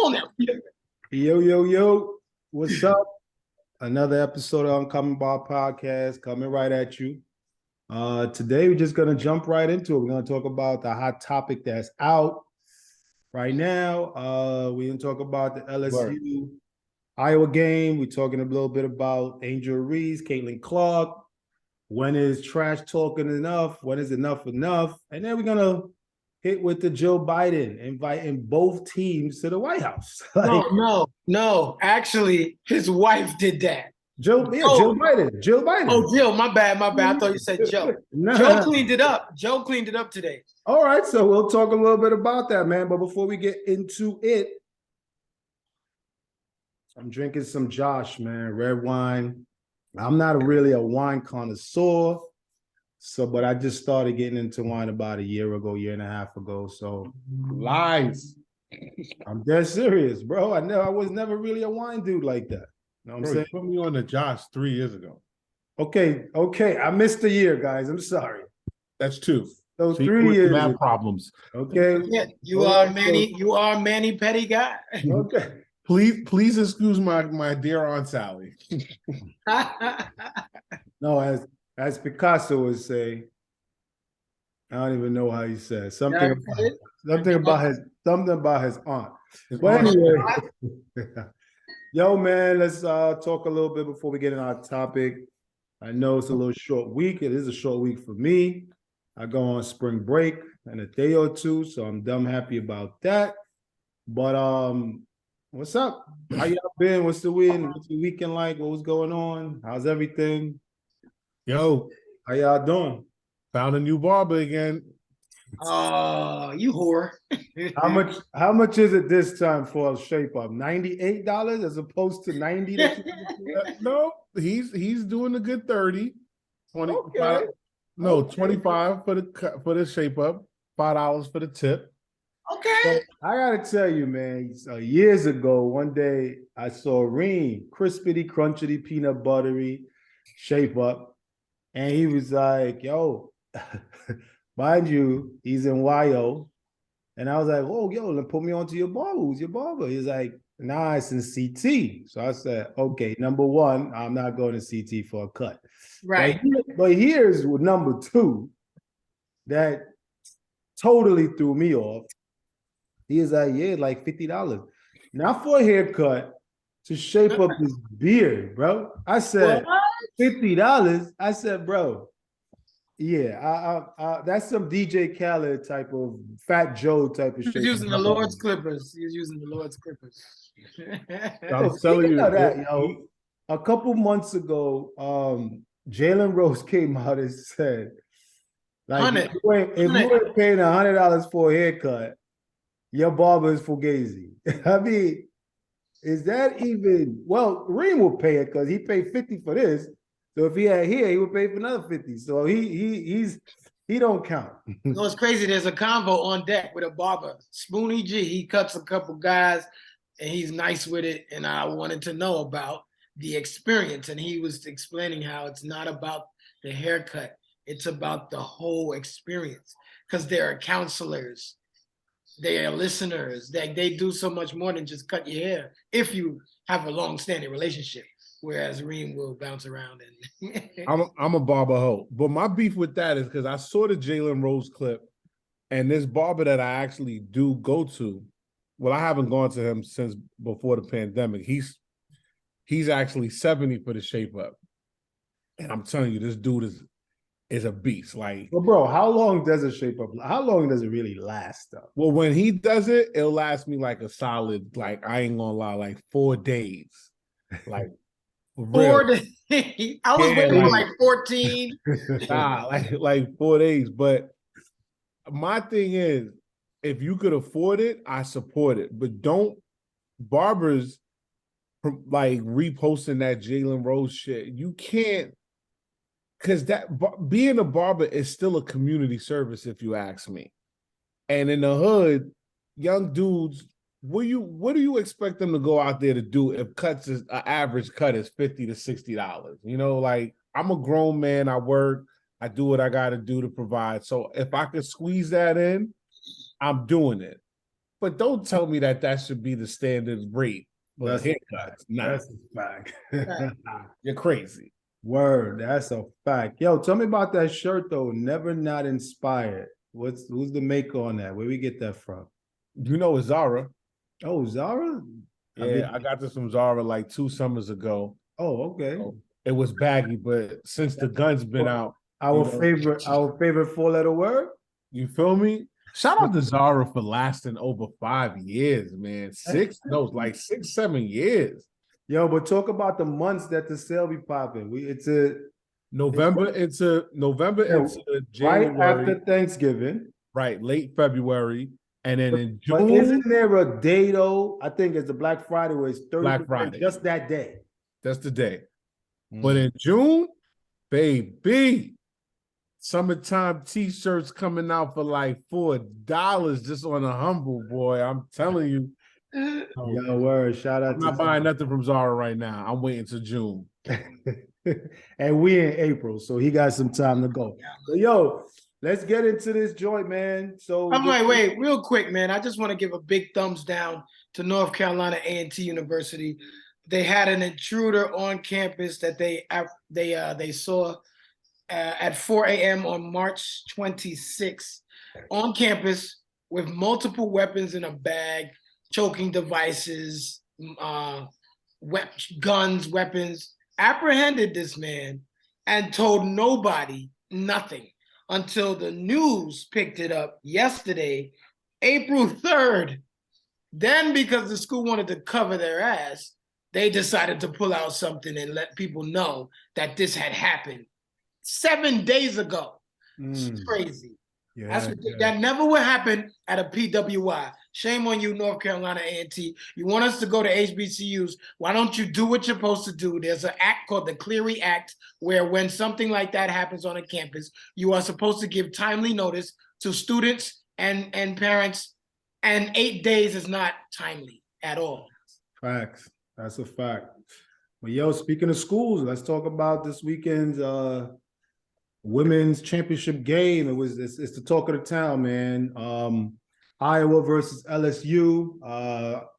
on now. Yo. What's up? Another episode of Uncommon Bar Podcast coming right at you. Today, we're just going to jump right into it. We're going to talk about the hot topic that's out right now. We're going to talk about the LSU Iowa game. We're talking a little bit about Angel Reese, Clark. When is trash talking enough? When is enough? And then we're going to hit with the Joe Biden, inviting both teams to the White House. No. Actually, his wife did that. Jill Biden. Oh, Jill, my bad. I thought you said Joe. Nah. Joe cleaned it up. Joe cleaned it up today. All right, so we'll talk a little bit about that, man. But before we get into it, I'm drinking some Josh, man, red wine. I'm not really a wine connoisseur, but I just started getting into wine about a year and a half ago. So lies. I'm dead serious, bro. I was never really a wine dude like that. You know what I'm saying? You put me on the Josh 3 years ago. Okay. I missed a year, guys. I'm sorry. That's 2. Those 3 years. Have problems. Okay. Yeah, you are Manny Petty guy. Okay. Please excuse my dear Aunt Sally. No, as Picasso would say, I don't even know how he says something about his aunt. But anyway, yo, man, let's talk a little bit before we get in our topic. I know it's a little short week. It is a short week for me. I go on spring break in a day or two, so I'm dumb happy about that. But what's up? How y'all been? What's the weekend like? What was going on? How's everything? Yo, how y'all doing? Found a new barber again. Oh, you whore. How much is it this time for a shape up? $98 as opposed to $90? No, he's doing a good 30. 20. Okay. No, 25 for the shape up, $5 for the tip. Okay. So I gotta tell you, man, years ago, one day I saw Reese, crispity, crunchity, peanut buttery, shape up, and he was like, yo, mind you, he's in YO. And I was like, oh, yo, put me onto your barber. Who's your barber? He's like, nah, it's in CT. So I said, okay, number one, I'm not going to CT for a cut. Right. But here's number two that totally threw me off. He is like, yeah, like $50. Not for a haircut, to shape up his beard, bro. I said, what? $50? I said, bro, yeah, that's some DJ Khaled type of Fat Joe type of shit. He's using the Lord's Clippers. I'm telling you that, yo. A couple months ago, Jalen Rose came out and said, like, if you ain't paying $100 for a haircut, your barber is fugazi. I mean, is that even? Well, Reem will pay it because he paid $50 for this. So if he had here, he would pay for another $50. So he don't count. You know, it's crazy. There's a convo on deck with a barber, Spoonie G. He cuts a couple guys, and he's nice with it. And I wanted to know about the experience, and he was explaining how it's not about the haircut; it's about the whole experience. Because there are counselors, they are listeners. They do so much more than just cut your hair if you have a long-standing relationship. Whereas Reem will bounce around and I'm a barber hoe. But my beef with that is because I saw the Jalen Rose clip, and this barber that I actually do go to, well, I haven't gone to him since before the pandemic. He's actually 70 for the shape up. And I'm telling you, this dude is a beast. Like, well, bro, how long does it shape up? How long does it really last though? Well, when he does it, it'll last me like a solid, like, I ain't gonna lie, like 4 days. Like 4 days. I was waiting for like 14. Nah, like 4 days. But my thing is, if you could afford it, I support it. But don't barbers like reposting that Jalen Rose shit. You can't, because that being a barber is still a community service, if you ask me. And in the hood, young dudes, what do you expect them to go out there to do if an average cut is $50 to $60? You know, like, I'm a grown man, I work, I do what I gotta do to provide. So if I could squeeze that in, I'm doing it. But don't tell me that should be the standard rate for That's haircuts. Nah, That's a fact. you're crazy. Word, that's a fact. Yo, tell me about that shirt though. Never not inspired. Who's the maker on that? Where we get that from? You know it's Zara. Oh, Zara? Yeah, I got this from Zara like 2 summers ago. Oh, okay. So it was baggy, but since the gun's been out, Our favorite 4-letter word. you feel me? Shout out to Zara for lasting over 5 years, man. 6, 7 years. Yo, but talk about the months that the sale be popping. November into January, right after Thanksgiving, right? Late February, and then in June. But isn't there a day though? I think it's the Black Friday where it's 30%, Black Friday, just that day. That's the day. But in June, baby, summertime t-shirts coming out for like $4 just on a humble boy. I'm telling you. Yo, word. Shout out I'm not buying nothing from Zara right now. I'm waiting till June. And we in April, so he got some time to go. But yo, let's get into this joint, man. So wait, real quick, man. I just want to give a big thumbs down to North Carolina A&T University. They had an intruder on campus that they saw at 4 a.m. on March 26th on campus with multiple weapons in a bag, choking devices, guns, weapons. Apprehended this man and told nobody nothing until the news picked it up yesterday, April 3rd. Then, because the school wanted to cover their ass, they decided to pull out something and let people know that this had happened 7 days ago. It's crazy. Yeah, that never would happen at a PWI. Shame on you, North Carolina A&T. You want us to go to HBCUs. Why don't you do what you're supposed to do? There's an act called the Clery Act where when something like that happens on a campus, you are supposed to give timely notice to students and parents, and 8 days is not timely at all. Facts. That's a fact. But yo, speaking of schools, let's talk about this weekend's women's championship game. It's the talk of the town, man. Iowa versus LSU.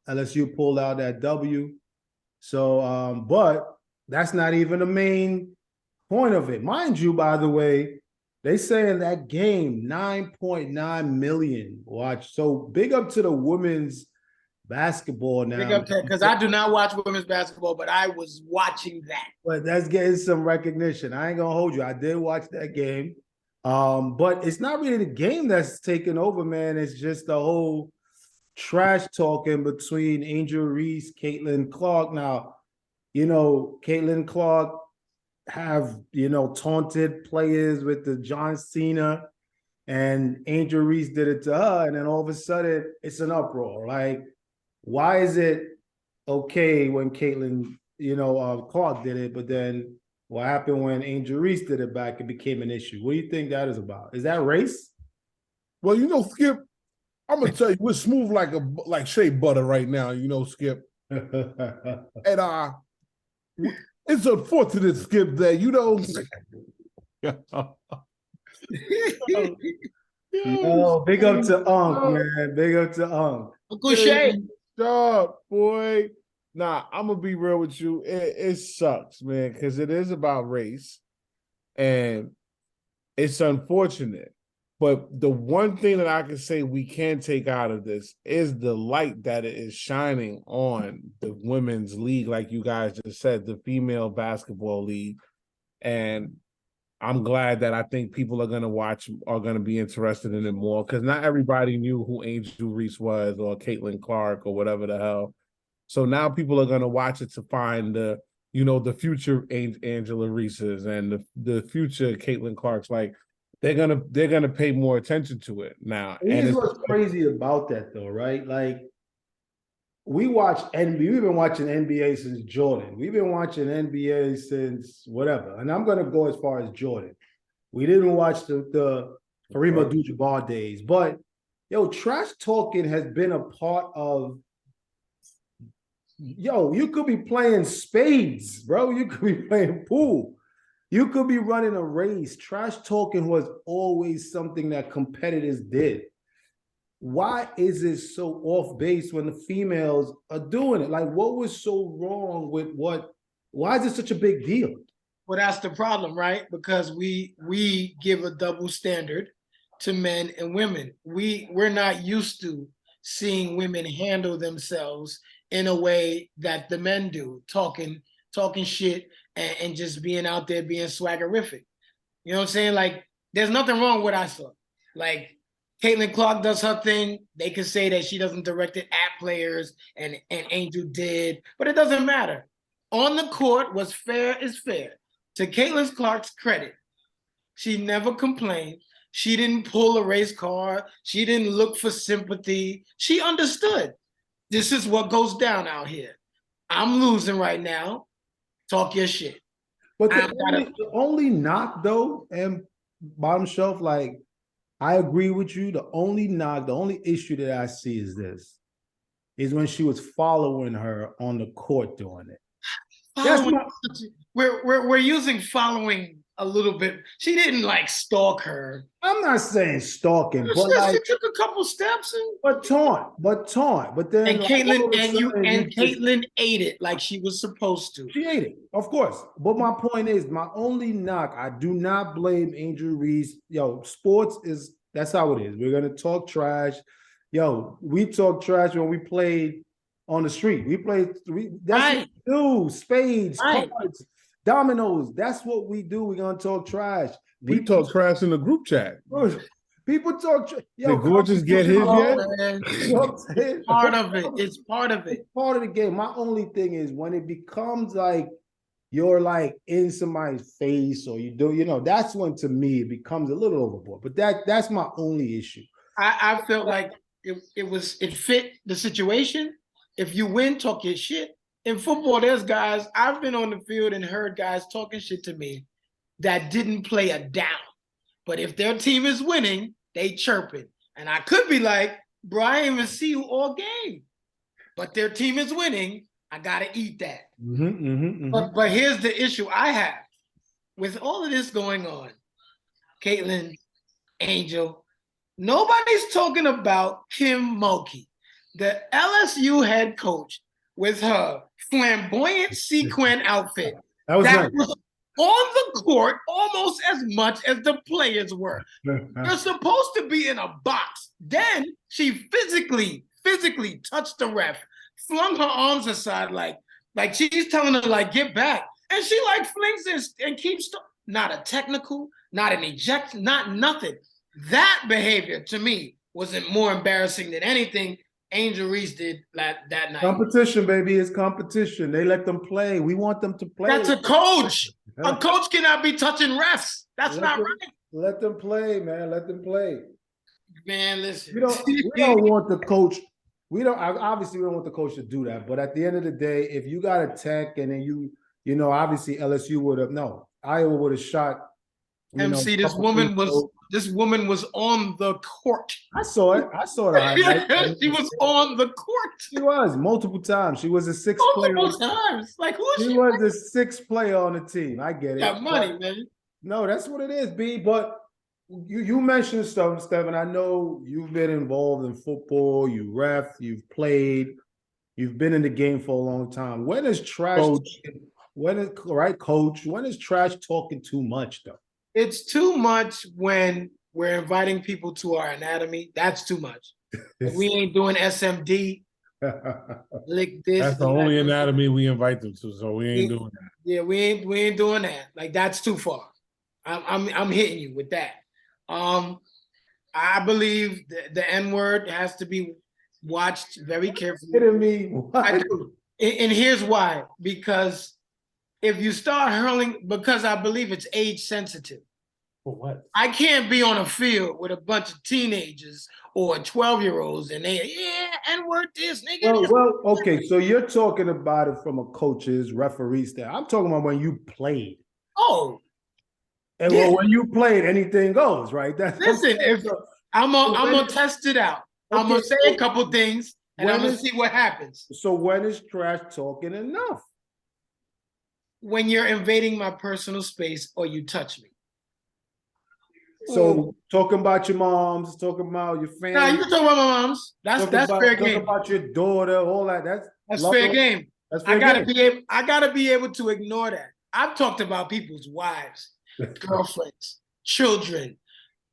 LSU pulled out that W. So, but that's not even the main point of it. Mind you, by the way, they say in that game, 9.9 million watch. So big up to the women's basketball now. Big up to, because I do not watch women's basketball, but I was watching that. But that's getting some recognition. I ain't gonna hold you. I did watch that game. But it's not really the game that's taking over, man. It's just the whole trash talking between Angel Reese, Caitlin Clark. Now, Caitlin Clark have, taunted players with the John Cena, and Angel Reese did it to her. And then all of a sudden it's an uproar. Like, why is it okay when Caitlin, Clark did it, but then what happened when Angel Reese did it back? It became an issue. What do you think that is about? Is that race? Well, Skip, I'm gonna tell you, we're smooth like shea butter right now. Skip, and it's unfortunate, Skip, that Yo, big up to Unc, man. Big up to Unc. Uncle Shay. Stop, boy. Nah, I'm gonna be real with you. It sucks, man, because it is about race, and it's unfortunate. But the one thing that I can say we can take out of this is the light that it is shining on the women's league, like you guys just said, the female basketball league. And I'm glad that I think people are going to be interested in it more, because not everybody knew who Angel Reese was or Caitlin Clark or whatever the hell. So now people are going to watch it to find the future Angela Reese's and the future Caitlin Clark's. Like, they're gonna pay more attention to it now. Here's what's crazy about that, though, right? Like, we've been watching NBA since Jordan. We've been watching NBA since whatever. And I'm gonna go as far as Jordan. We didn't watch the Kareem Abdul-Jabbar days, but trash talking has been a part of. You could be playing spades, bro. You could be playing pool. You could be running a race. Trash talking was always something that competitors did. why is it so off base when the females are doing it? Like, what was so wrong with what? Why is it such a big deal? Well, that's the problem, right? Because we give a double standard to men and women. We're not used to seeing women handle themselves in a way that the men do, talking shit and just being out there being swaggerific. You know what I'm saying? Like, there's nothing wrong with what I saw. Like, Caitlin Clark does her thing. They can say that she doesn't direct it at players, and Angel did, but it doesn't matter. On the court, what's fair is fair. To Caitlin Clark's credit, she never complained. She didn't pull a race card. She didn't look for sympathy. She understood. This is what goes down out here. I'm losing right now. Talk your shit. But the only knock though, and bottom shelf, like I agree with you. The only knock, the only issue that I see is when she was following her on the court doing it. We're using following a little bit. She didn't like stalk her. I'm not saying stalking, but like, she took a couple steps but taunt. But then and Caitlin Caitlin ate it like she was supposed to. She ate it, of course. But my point is, my only knock, I do not blame Angel Reese. Yo, sports is that's how it is. We're gonna talk trash. Yo, we talk trash when we played on the street. That's what we do. Spades, cards, dominoes. That's what we do. We're gonna talk trash. We talk trash in the group chat. People talk. Yo, did Gorgeous get his yet? You know what I'm saying? Part of it. It's part of it. It's part of the game. My only thing is when it becomes like you're like in somebody's face or you do, that's when to me it becomes a little overboard. But that's my only issue. I felt like it fit the situation. If you win, talk your shit. In football, there's guys, I've been on the field and heard guys talking shit to me that didn't play a down. But if their team is winning, they chirping. And I could be like, bro, I didn't even see you all game. But their team is winning. I got to eat that. But here's the issue I have. With all of this going on, Caitlin, Angel, nobody's talking about Kim Mulkey, the LSU head coach with her flamboyant sequin outfit. That was on the court almost as much as the players were. They're supposed to be in a box. Then she physically touched the ref, flung her arms aside like she's telling her, like, get back. And she like flings this and keeps, not a technical, not an ejection, not nothing. That behavior to me wasn't more embarrassing than anything Angel Reese did that night. Competition, baby, is competition. They let them play. We want them to play. That's a coach. A coach cannot be touching refs. That's not right. Let them play, man. Let them play. Man, listen. We don't want the coach. Obviously we don't want the coach to do that. But at the end of the day, if you got a tech and then obviously LSU would have Iowa would have shot. MC, this woman was on the court. I saw it. I saw it. She was on the court. She was multiple times. She was a sixth player. Multiple times. Like, who is she? She was the sixth player on the team. I get it. Got money, man. No, that's what it is, B. But you mentioned stuff, Stephen. I know you've been involved in football. You ref. You've played. You've been in the game for a long time. When is trash? Coach. Coach? When is trash talking too much, though? It's too much when we're inviting people to our anatomy. That's too much. We ain't doing SMD. Lick this. That's the only anatomy we invite them to, so we ain't doing that. Yeah, we ain't doing that. Like, that's too far. I'm hitting you with that. I believe the N-word has to be watched very carefully. Kidding me? I do. And here's why. Because if you start hurling, because I believe it's age sensitive. For what? I can't be on a field with a bunch of teenagers or 12-year-olds and N-word this, nigga. Well, okay, so you're talking about it from a coach's, referee style. I'm talking about when you played. Oh. And well, when you played, anything goes, right? Listen, if I'm gonna test it out. Okay, I'm gonna say a couple things and I'm gonna see what happens. So when is trash talking enough? When you're invading my personal space or you touch me. So talking about your moms, talking about your family. Nah, you can talk about my moms. That's fair Talk game. about your daughter, all that. That's fair game. That's fair game. I gotta be able to ignore that. I've talked about people's wives, girlfriends, children,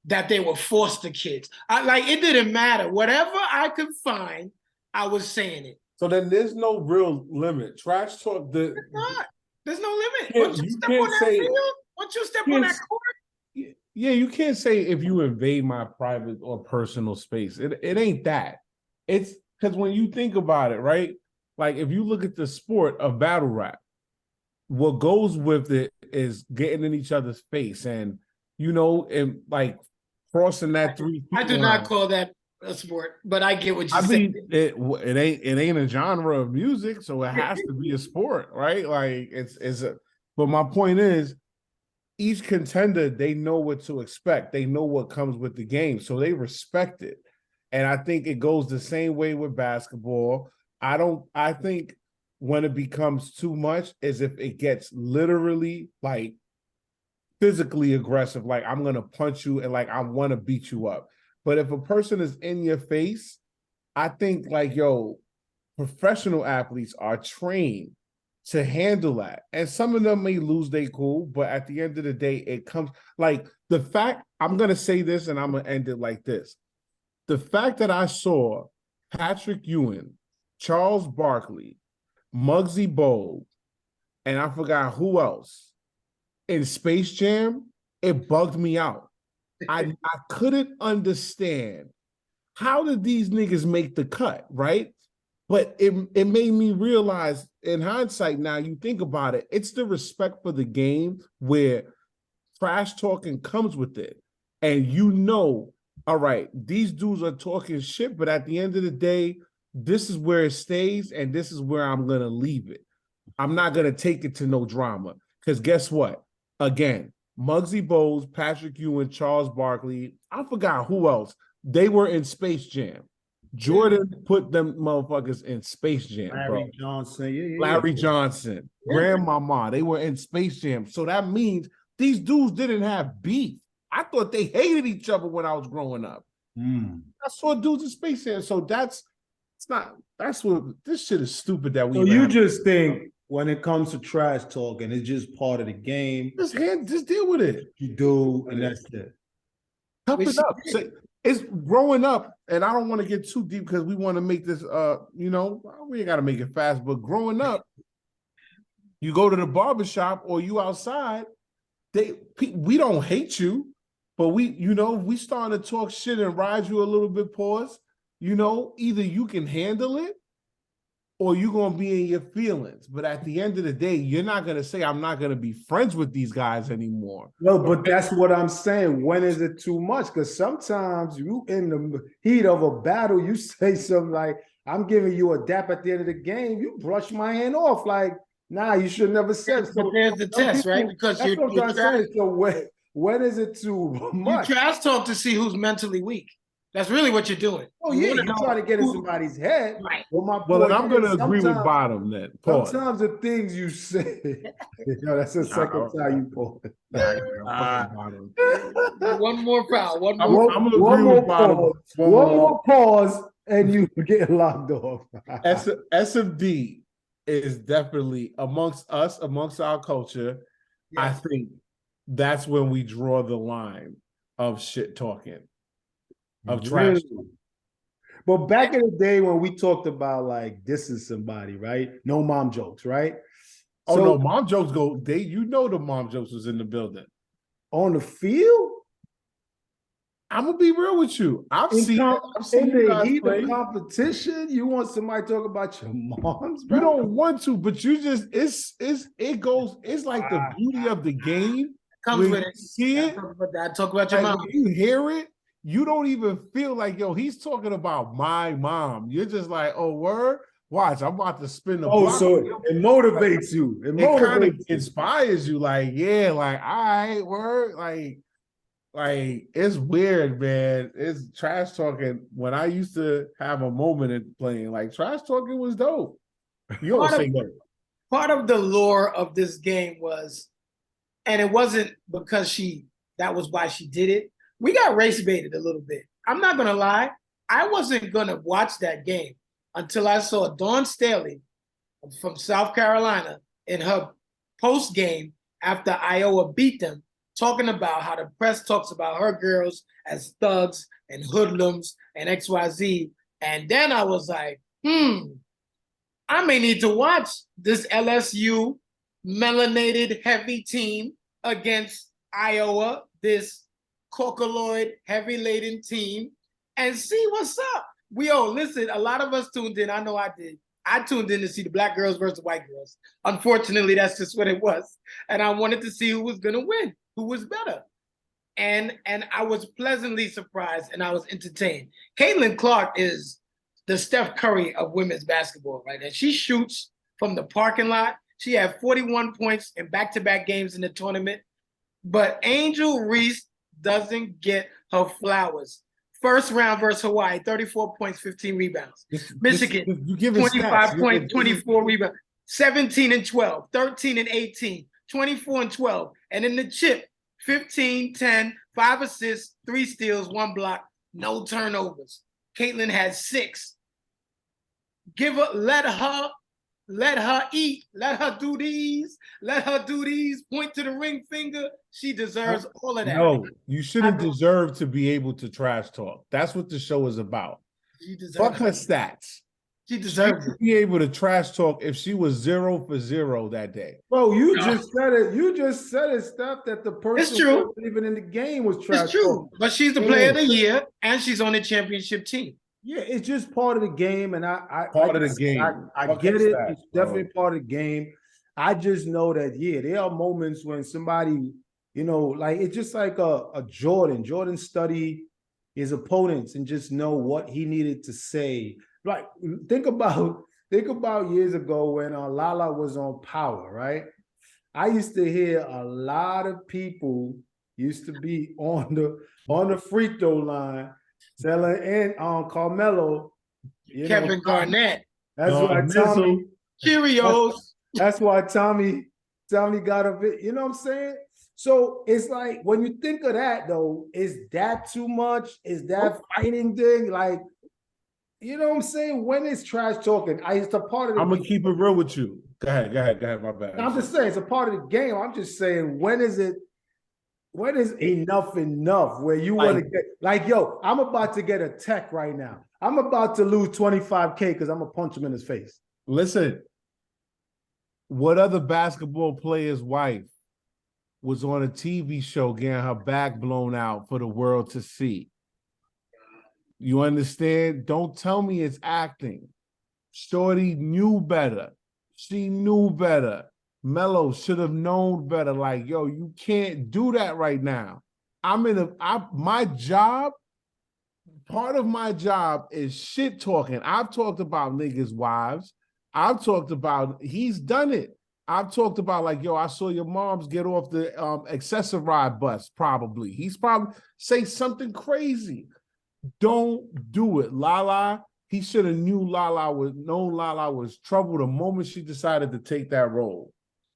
that they were foster kids. It didn't matter. Whatever I could find, I was saying it. So then there's no real limit. Trash talk. There's not. There's no limit. Once you step on that court. Yeah, you can't say if you invade my private or personal space. It ain't that. It's because when you think about it, right? Like if you look at the sport of battle rap, what goes with it is getting in each other's face and and like crossing that 3 feet I do not call that a sport, but I get what you're saying. It ain't a genre of music, so it has to be a sport, right? Like but my point is, each contender, they know what to expect. They know what comes with the game, so they respect it. And I think it goes the same way with basketball. I think when it becomes too much is if it gets literally like physically aggressive, like I'm gonna punch you and like I want to beat you up. But if a person is in your face, I think professional athletes are trained to handle that. And some of them may lose their cool, but at the end of the day, it comes like the fact, I'm gonna say this and I'm gonna end it like this. The fact that I saw Patrick Ewing, Charles Barkley, Muggsy Bogues, and I forgot who else in Space Jam, it bugged me out. I couldn't understand how did these niggas make the cut, right? But it made me realize in hindsight, now you think about it, it's the respect for the game where trash talking comes with it. And all right, these dudes are talking shit, but at the end of the day, this is where it stays and this is where I'm going to leave it. I'm not going to take it to no drama. Because guess what? Again, Muggsy Bogues, Patrick Ewing, Charles Barkley, I forgot who else. They were in Space Jam. Jordan put them motherfuckers in Space Jam, Larry Johnson, Larry Johnson, Grandmama, they were in Space Jam. So that means these dudes didn't have beef. I thought they hated each other when I was growing up. I saw dudes in Space Jam. So that's what this shit is stupid that we. So you just think when it comes to trash talking, it's just part of the game. Just deal with it. You do, and that's it. Tough it up. So it's growing up, and I don't want to get too deep because we want to make this. We ain't got to make it fast. But growing up, you go to the barbershop or you outside. We don't hate you, but we starting to talk shit and ride you a little bit. Pause. Either you can handle it or you're going to be in your feelings. But at the end of the day, you're not going to say, I'm not going to be friends with these guys anymore. No, but that's what I'm saying. When is it too much? Because sometimes you in the heat of a battle, you say something like, I'm giving you a dap at the end of the game. You brush my hand off. Like, nah, you should never say it. But there's the test, right? Because that's what I'm saying. So when is it too much? You trash talk to see who's mentally weak. That's really what you're doing. Oh, yeah, you're trying to get in somebody's head. Right. Well, I'm going to agree with Bottom then. Pause. Sometimes the things you say, that's the second time you pause. One more foul. I'm going to agree with Bottom. One more pause, and you get locked off. SMD is definitely amongst our culture. Yes. I think that's when we draw the line of shit talking. Of trash. But back in the day when we talked about like dissing somebody, right? No mom jokes, right? No, mom jokes go. The mom jokes was in the building. On the field? I'm gonna be real with you. I've seen the heat of competition. You want somebody to talk about your moms, bro? You don't want to, but you just it's like the beauty of the game. Comes with it. See it? I talk about your mom. When you hear it, you don't even feel like, he's talking about my mom. You're just like, oh, word? Watch, I'm about to spin the block. So it motivates you. It kind of inspires you. Like, yeah, like, all right, word. Like, it's weird, man. It's trash talking. When I used to have a moment in playing, like, trash talking was dope. You don't say no. Part of the lore of this game was, and it wasn't because that was why she did it, we got race baited a little bit. I'm not gonna lie. I wasn't gonna watch that game until I saw Dawn Staley from South Carolina in her post game after Iowa beat them, talking about how the press talks about her girls as thugs and hoodlums and XYZ. And then I was like, I may need to watch this LSU melanated heavy team against Iowa, this cocoloid heavy laden team, and see what's up. Listen, a lot of us tuned in. I know I did. I tuned in to see the black girls versus the white girls. Unfortunately, that's just what it was. And I wanted to see who was going to win, who was better. And I was pleasantly surprised and I was entertained. Caitlin Clark is the Steph Curry of women's basketball, right? And she shoots from the parking lot. She had 41 points in back-to-back games in the tournament. But Angel Reese doesn't get her flowers. First round versus Hawaii, 34 points, 15 rebounds. Michigan, you give 25 points, 24 rebounds. 17 and 12, 13 and 18, 24 and 12. And in the chip, 15, 10, 5 assists, 3 steals, 1 block, no turnovers. Caitlin had 6. Let her eat, let her do these, point to the ring finger. She deserves all of that. No, you shouldn't deserve to be able to trash talk. That's what the show is about. Fuck her stats. She deserves to be able to trash talk if she was 0 for 0 that day. Bro, you just said it. You just said it, stuff that the person who wasn't even in the game was trash. It's true, but she's the player of the year and she's on the championship team. Yeah, it's just part of the game, and I of the game. I get it. It's definitely part of the game. I just know that there are moments when somebody, like it's just like a Jordan. Jordan studied his opponents and just know what he needed to say. Like think about years ago when Lala was on Power, right? I used to hear a lot of people used to be on the free throw line. Selling in on Carmelo, Kevin Garnett. That's why Tommy Cheerios. That's why Tommy got a bit. You know what I'm saying? So it's like when you think of that, though, is that too much? Is that fighting thing? Like, you know what I'm saying? When it's trash talking, it's a part of the I'm gonna keep it real with you. Go ahead, my bad. I'm just saying it's a part of the game. I'm just saying when is enough where you want to get like, yo, I'm about to get a tech right now. I'm about to lose 25K because I'm gonna punch him in his face. Listen, what other basketball player's wife was on a TV show getting her back blown out for the world to see? You understand? Don't tell me it's acting. Shorty knew better. She knew better. Melo should have known better. Like, yo, you can't do that right now. My job, part of my job is shit talking. I've talked about niggas' wives. I've talked about, he's done it. I've talked about like, yo, I saw your moms get off the Accessoride bus, probably. He's probably say something crazy. Don't do it. Lala, he should have known Lala was trouble the moment she decided to take that role.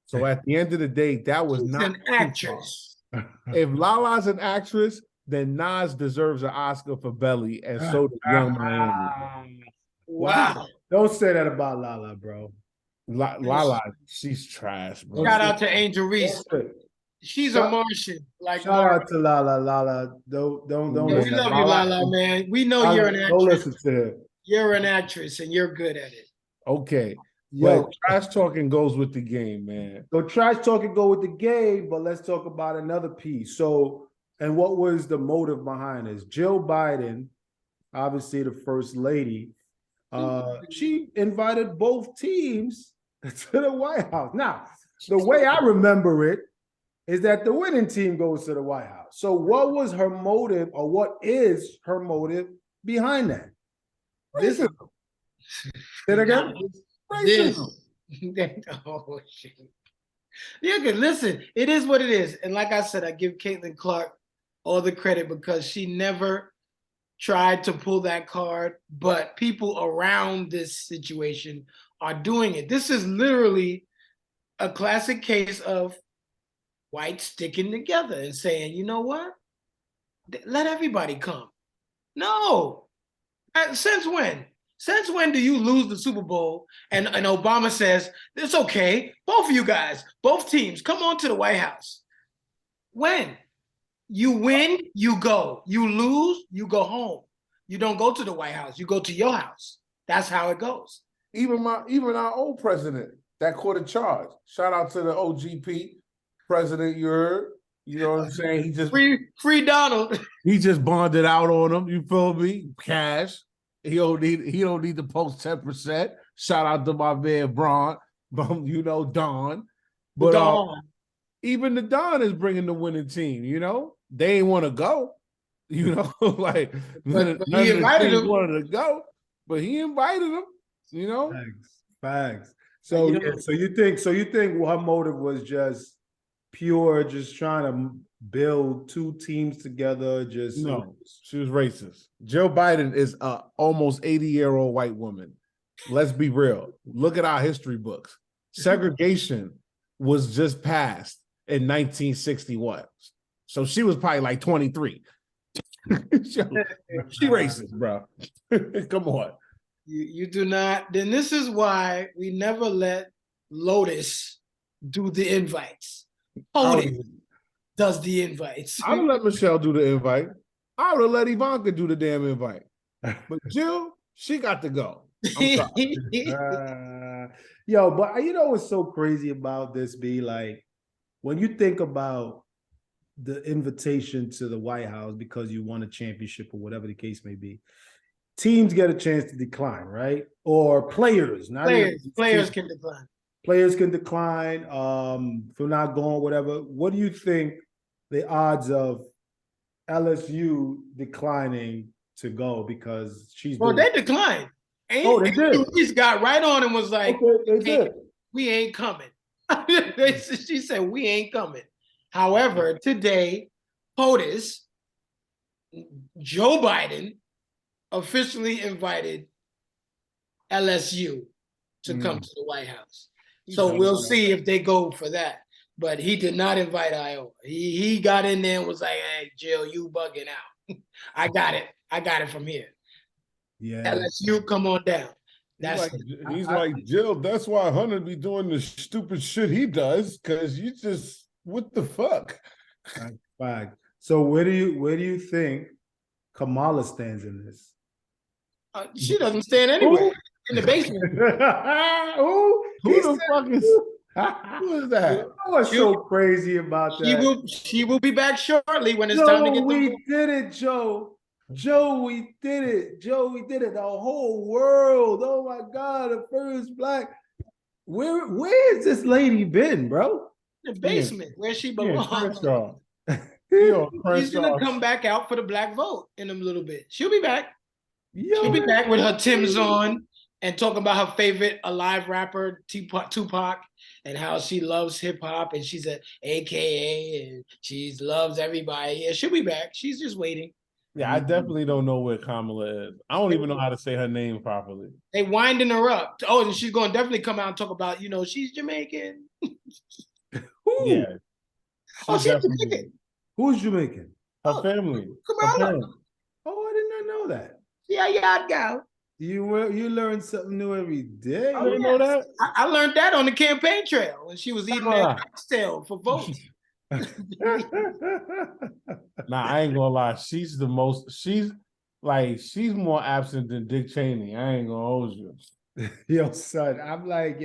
So at the end of the day, that was She's not an actress. If Lala's an actress, then Nas deserves an Oscar for Belly, and so does Young Miami. Wow. Don't say that about Lala, bro. Lala, she's trash, bro. Shout out to Angel Reese. She's a Martian. Like shout out to Lala. Lala, don't. Yeah, we love you, Lala, man. We know Lala, you're an actress. Don't listen to him. You're an actress, and you're good at it. Okay. Yo, but trash talking goes with the game, man. So trash talking go with the game, but let's talk about another piece. So, and what was the motive behind this? Jill Biden, obviously the first lady, she invited both teams to the White House. Now, the way I remember it is that the winning team goes to the White House. So what was her motive, or what is her motive behind that? This is say it again. Oh shit. Yeah, good. Listen, it is what it is. And like I said, I give Caitlin Clark all the credit because she never tried to pull that card, but people around this situation are doing it. This is literally a classic case of whites sticking together and saying, you know what? Let everybody come. No. Since when? Since when do you lose the Super Bowl and Obama says, it's okay, both of you guys, both teams, come on to the White House? When? You win, you go. You lose, you go home. You don't go to the White House, you go to your house. That's how it goes. Even our old president that caught a charge. Shout out to the OGP president, you heard. You know what I'm saying? He just free Donald. He just bonded out on him. You feel me? Cash. He don't need to post 10%. Shout out to my man Braun, you know, Don. But even the Don is bringing the winning team. You know, they ain't want to go. You know, like but he invited them. Wanted to go, but he invited them. You know, facts. So you think her motive was just pure, just trying to build two teams together? No, she was racist. Joe Biden is a almost 80-year-old white woman. Let's be real. Look at our history books. Segregation was just passed in 1961. So she was probably like 23. She racist, bro. Come on. You do not. Then this is why we never let Lotus do the invites. Lotus does the invites. I would let Michelle do the invite. I would have let Ivanka do the damn invite. But Jill, she got to go. Yo, but you know what's so crazy about this, be like, when you think about the invitation to the White House because you won a championship or whatever the case may be, teams get a chance to decline, right? Or players can decline. Players can decline for not going, whatever. What do you think the odds of LSU declining to go because she's they declined. They did. Reese got right on and was like, we ain't coming. She said, we ain't coming. However, today, POTUS, Joe Biden, officially invited LSU to come to the White House. So we'll see if they go for that. But he did not invite Iowa. He got in there and was like, hey, Jill, you bugging out. I got it from here. Yeah. LSU, come on down. He's like, Jill, that's why Hunter be doing the stupid shit he does, because you just, what the fuck? Fact. So where do you think Kamala stands in this? She doesn't stand anywhere. In the basement. Who the fuck is who is that? What's so crazy about that? She will be back shortly when it's time to get we did it, Joe. Joe, we did it. The whole world. Oh my God, the first black. Where has this lady been, bro? The basement, where she belongs. She's gonna come back out for the black vote in a little bit. She'll be back. She'll be back with her Timbs on and talking about her favorite alive rapper, Tupac, and how she loves hip hop and she's a AKA and she loves everybody. Yeah, she'll be back. She's just waiting. Yeah, I definitely don't know where Kamala is. I don't even know how to say her name properly. They winding her up. Oh, and she's going to definitely come out and talk about, she's Jamaican. Yeah. She's Jamaican. Who's Jamaican? Her family. Kamala. Oh, I did not know that. Yeah, go. You learn something new every day. I didn't know that. I learned that on the campaign trail when she was eating that oxtail for votes. Nah, I ain't gonna lie. She's more absent than Dick Cheney. I ain't gonna hold you. Yo, son, I'm like,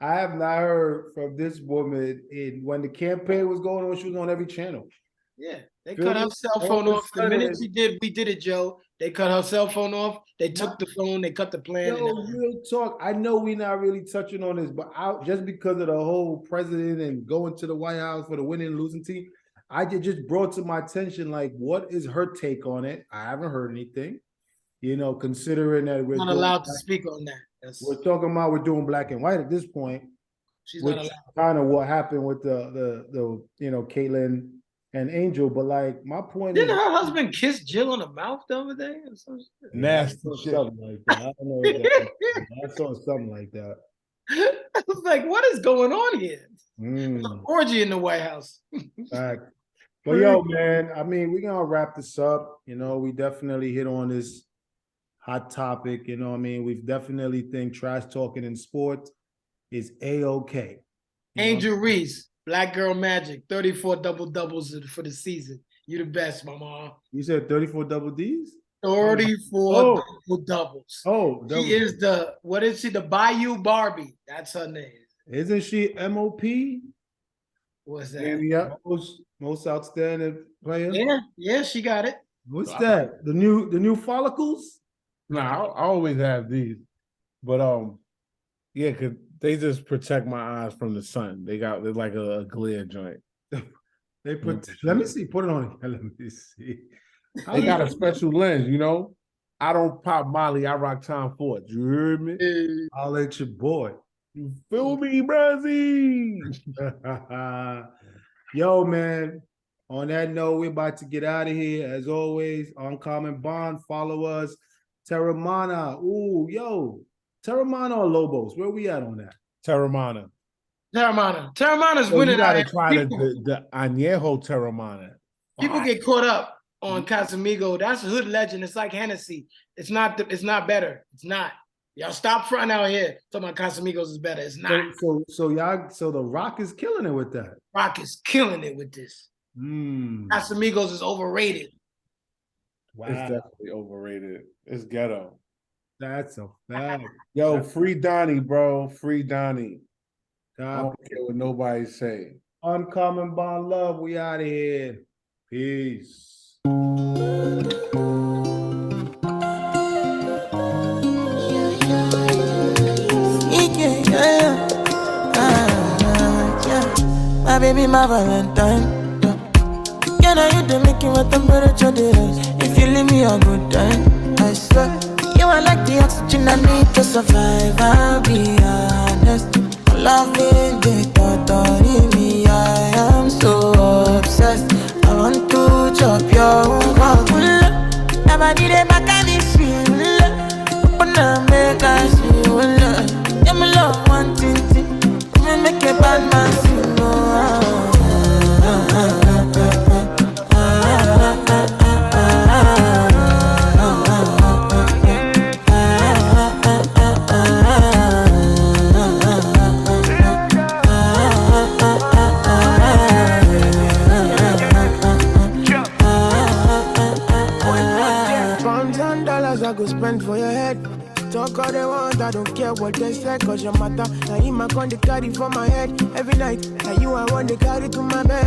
I have not heard from this woman when the campaign was going on. She was on every channel. Yeah, they cut her cell phone off. The minute we did it, Joe. They cut her cell phone off. They took the phone. They cut the plan. Real talk. I know we're not really touching on this, but just because of the whole president and going to the White House for the winning and losing team, I just brought to my attention, like, what is her take on it? I haven't heard anything. Considering that we're not allowed to speak on that. We're talking about we're doing black and white at this point. She's not allowed. Kind of what happened with the Caitlyn and Angel, but like my point didn't her husband kiss Jill on the mouth the other day? Nasty shit. Something like that. I don't know. I saw something like that. I was like, what is going on here? An orgy in the White House. Fact. But yo, man, I mean, we're gonna wrap this up. You know, we definitely hit on this hot topic. You know what I mean? We've definitely think trash talking in sports is A-OK. Angel Reese, Black Girl Magic, 34 double-doubles for the season. You the best, mama. You said 34 double Ds? 34 double-doubles. Oh, she is the, what is she? The Bayou Barbie. That's her name. Isn't she MOP? What's that? Yeah. Most outstanding player? Yeah, she got it. What's that? The new follicles? Nah, I always have these. But yeah, cause they just protect my eyes from the sun. They're like a glare joint. They put let me see, put it on again. Let me see. They got a special lens, you know. I don't pop Molly, I rock Tom Ford. You heard me? I'll let your boy. You feel me, Brazzy? Yo, man. On that note, we're about to get out of here. As always, Uncommon Bond. Follow us. Terramana. Ooh, yo. Terramana or Lobos? Where we at on that? Terramana. Terramana's So winning. you gotta try the Añejo Terramana. People get caught up on Casamigo. That's a hood legend. It's like Hennessy. It's not better. It's not. Y'all stop fronting out here talking about Casamigos is better. It's not. So the Rock is killing it with that. Rock is killing it with this. Casamigos is overrated. Wow. It's definitely overrated. It's ghetto. That's a fact. Yo, free Donnie, bro. Free Donnie. I don't care what nobody say. Uncommon Bond Love. We out of here. Peace. My baby, my Valentine. Yeah, now you do make it with temperature rise. If you leave me a good time, I swear. You are like the oxygen I need to survive. I'll be honest. Loving the thought of me, I am so obsessed. I want to chop your own. Never did it back at this feel. Open up, make us feel. Yeah, my love, one thing. Make a bad man sing. I go spend for your head. Talk all they want, I don't care what they say, cause your matter. Now you my gun, they carry for my head every night. Now you I want to carry to my bed.